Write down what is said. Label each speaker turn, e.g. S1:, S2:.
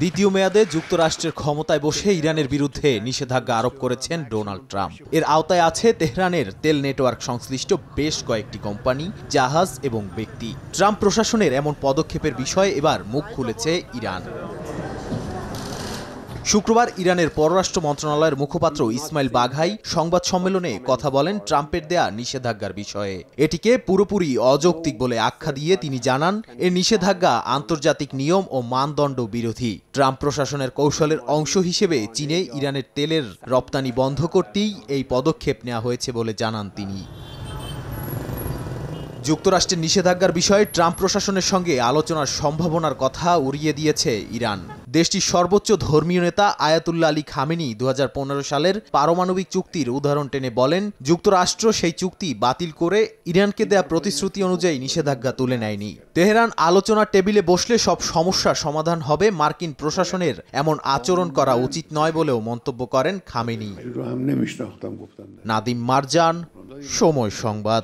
S1: দ্বিতীয় মেয়াদে যুক্তরাষ্ট্রের ক্ষমতায় বসে ইরানের বিরুদ্ধে নিষেধাজ্ঞা আরোপ করেছেন ডোনাল্ড ট্রাম্প। এর আওতায় আছে তেহরানের তেল নেটওয়ার্ক সংশ্লিষ্ট বেশ কয়েকটি কোম্পানি, জাহাজ এবং ব্যক্তি। ট্রাম্প প্রশাসনের এমন পদক্ষেপের বিষয়ে এবার মুখ খুলেছে ইরান। শুক্রবার ইরানের পররাষ্ট্র মন্ত্রণালয়ের মুখপাত্র ইসমাইল বাঘাই সংবাদ সম্মেলনে কথা বলেন ট্রাম্পের দেয়া নিষেধাজ্ঞার বিষয়ে। এটিকে পুরোপুরি অযৌক্তিক বলে আখ্যা দিয়ে তিনি জানান, এ নিষেধাজ্ঞা আন্তর্জাতিক নিয়ম ও মানদণ্ড বিরোধী। ট্রাম্প প্রশাসনের কৌশলের অংশ হিসেবে চীনে ইরানের তেলের রপ্তানি বন্ধ করতেই এই পদক্ষেপ নেওয়া হয়েছে বলে জানান তিনি। যুক্তরাষ্ট্রের নিষেধাজ্ঞার বিষয়ে ট্রাম্প প্রশাসনের সঙ্গে আলোচনার সম্ভাবনার কথা উড়িয়ে দিয়েছে ইরান। দেশটির সর্বোচ্চ ধর্মীয় নেতা আয়াতুল্লাহ আলী খামেনি 2015 সালের পারমাণবিক চুক্তির উদাহরণ টেনে বলেন, যুক্তরাষ্ট্র সেই চুক্তি বাতিল করে ইরানকে দেয়া প্রতিশ্রুতি অনুযায়ী নিষেধাজ্ঞা তুলে নেয়নি। তেহরান আলোচনার টেবিলে বসলে সব সমস্যার সমাধান হবে, মার্কিন প্রশাসনের এমন আচরণ করা উচিত নয় বলেও মন্তব্য করেন খামেনি। নাদিম মারজান, সময় সংবাদ।